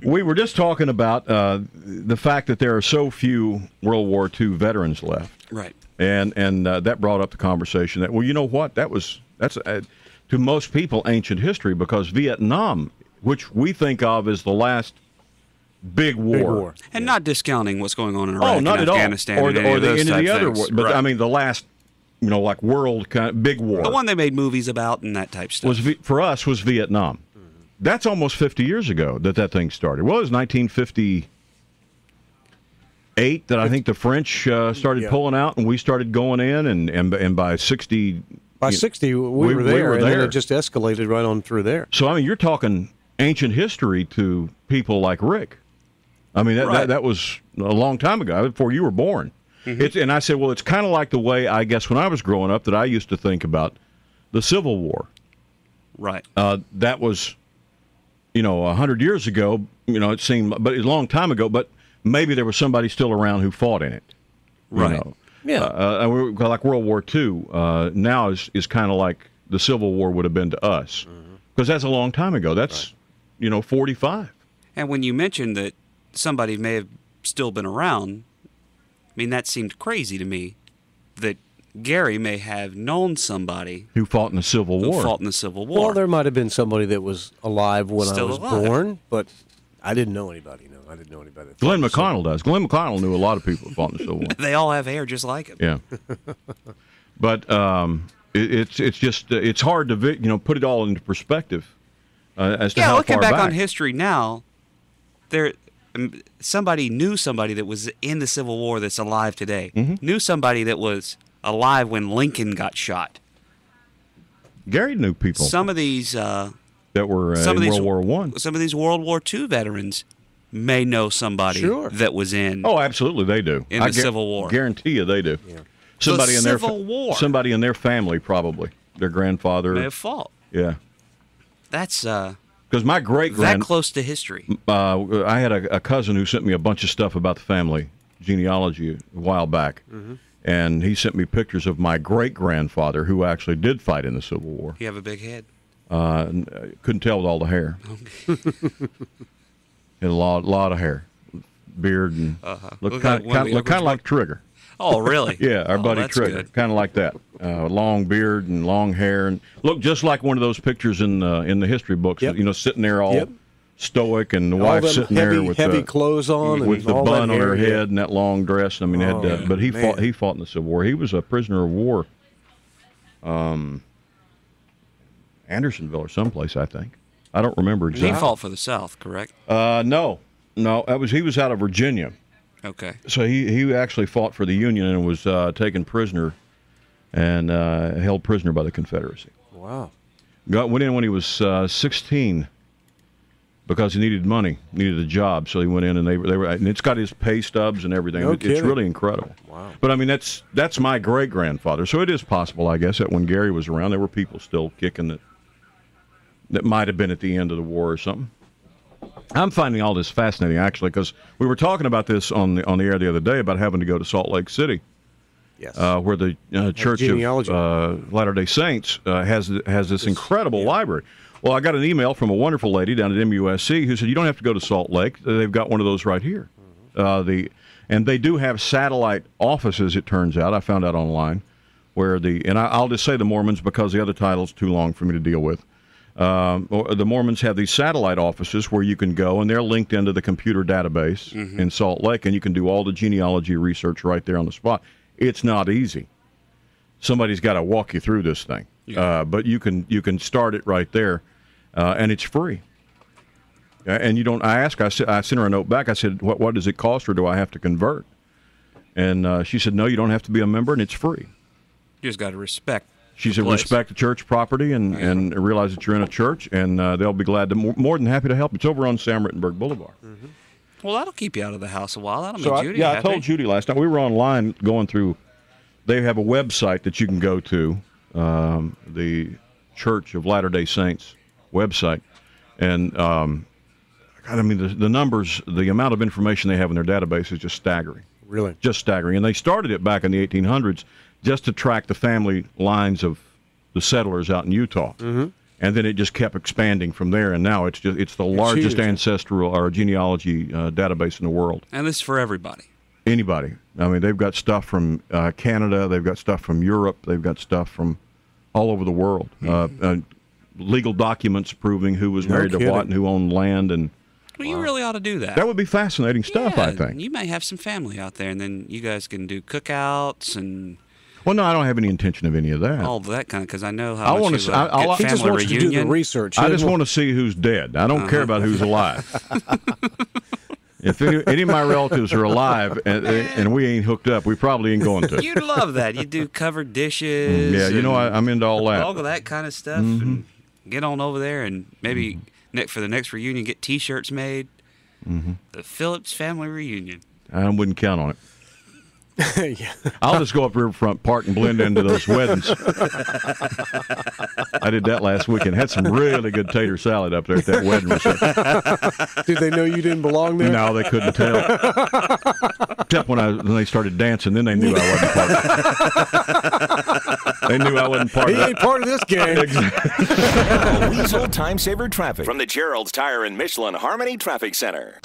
We were just talking about the fact that there are so few World War II veterans left. Right. And that brought up the conversation that, well, you know what? That's to most people ancient history, because Vietnam, which we think of as the last big war. And not discounting what's going on in Iraq not and at Afghanistan all. Or and the end of the other things. war. But right. I mean, the last, like world kind of big war. The one they made movies about and that type stuff. For us was Vietnam. That's almost 50 years ago that thing started. Well, it was 1958 that I think the French started pulling out, and we started going in, and by 60... By 60, we were there, and then it just escalated right on through there. So, I mean, you're talking ancient history to people like Rick. I mean, that was a long time ago, before you were born. Mm-hmm. And I said, well, it's kind of like the way, I guess, when I was growing up, that I used to think about the Civil War. Right. That was, 100 years ago, it seemed, but it was a long time ago, but maybe there was somebody still around who fought in it. Right. Yeah. Like World War II now is kind of like the Civil War would have been to us. Because that's a long time ago. That's, 45. And when you mentioned that somebody may have still been around, I mean, that seemed crazy to me, that Gary may have known somebody who fought in the Civil War. Well, there might have been somebody that was alive when I was born, but I didn't know anybody. No, I didn't know anybody. Glenn McConnell does. Glenn McConnell knew a lot of people who fought in the Civil War. They all have hair just like him. Yeah. But it's just it's hard to put it all into perspective as to how far back. Looking back on history now, somebody knew somebody that was in the Civil War that's alive today. Mm-hmm. Knew somebody that was alive when Lincoln got shot. Gary knew people. Some of these that were in World War I. Some of these World War II veterans may know somebody that was in. Oh, absolutely, they do. In the Civil War. Guarantee you, they do. Yeah. Somebody the in Civil War. Somebody in their family, probably their grandfather may have fought. Yeah. That's because my that close to history. I had a cousin who sent me a bunch of stuff about the family genealogy a while back. Mm-hmm. And he sent me pictures of my great-grandfather who actually did fight in the Civil War. You have a big head? Couldn't tell with all the hair. Okay. Had a lot of hair, beard, and looked kind of like Trigger. Oh, really? Yeah, our buddy Trigger, kind of like that. Long beard and long hair, and looked just like one of those pictures in the history books. Yep. Sitting there all stoic, and the wife sitting there with heavy clothes on, with and the all bun that on hair, her head and that long dress. I mean, but he fought in the Civil War. He was a prisoner of war. Andersonville or someplace, I think. I don't remember exactly. He fought for the South, correct? No, he was out of Virginia. Okay. So he actually fought for the Union and was taken prisoner and held prisoner by the Confederacy. Wow. Went in when he was 16 because he needed money, needed a job. So he went in, and they were, and it's got his pay stubs and everything. It's really incredible. Wow. But I mean, that's my great grandfather. So it is possible, I guess, that when Gary was around, there were people still kicking that might have been at the end of the war or something. I'm finding all this fascinating, actually, because we were talking about this on the air the other day about having to go to Salt Lake City, where the Church of Latter-day Saints has this incredible library. Well, I got an email from a wonderful lady down at MUSC who said, you don't have to go to Salt Lake. They've got one of those right here. And they do have satellite offices, it turns out. I found out online, where and I'll just say the Mormons because the other title's too long for me to deal with. The Mormons have these satellite offices where you can go, and they're linked into the computer database in Salt Lake, and you can do all the genealogy research right there on the spot. It's not easy. Somebody's got to walk you through this thing, but you can start it right there, and it's free. And you don't. I sent her a note back. I said, "What does it cost, or do I have to convert?" And she said, "No, you don't have to be a member, and it's free." You just got to respect. She said, respect the church property and realize that you're in a church, and they'll be glad to, more than happy to help. It's over on Sam Rittenberg Boulevard. Mm-hmm. Well, that'll keep you out of the house a while. That'll make Judy happy. I told Judy last night. We were online going through. They have a website that you can go to, the Church of Latter-day Saints website. And, I mean, the numbers, the amount of information they have in their database is just staggering. Really? Just staggering. And they started it back in the 1800s just to track the family lines of the settlers out in Utah. Mm-hmm. And then it just kept expanding from there, and now it's the largest huge. ancestral or genealogy database in the world. And this is for everybody. Anybody. I mean, they've got stuff from Canada, they've got stuff from Europe, they've got stuff from all over the world. Legal documents proving who was married to what and who owned land, and Well, you really ought to do that. that would be fascinating stuff, Yeah, I think. You may have some family out there, and then you guys can do cookouts and Well, no, I don't have any intention of any of that. all that kind of, because I know I how much wanna you see- love I- good He just family wants reunion. to do the research. I just want to see who's dead. I don't care about who's alive. If any of my relatives are alive and we ain't hooked up, we probably ain't going to. You'd love that. You do covered dishes. Yeah, you know, and I'm into all that. all of that kind of stuff. And get on over there and maybe for the next reunion, get T-shirts made. The Phillips family reunion. I wouldn't count on it. Yeah. I'll just go up Riverfront Park and blend into those weddings. I did that last weekend. Had some really good tater salad up there at that wedding reception. Did they know you didn't belong there? No, they couldn't tell. Except when they started dancing, then they knew I wasn't part of it. They knew I wasn't part He of ain't part of this gang. Weasel Time Saver Traffic from the Gerald's Tire and Michelin Harmony Traffic Center.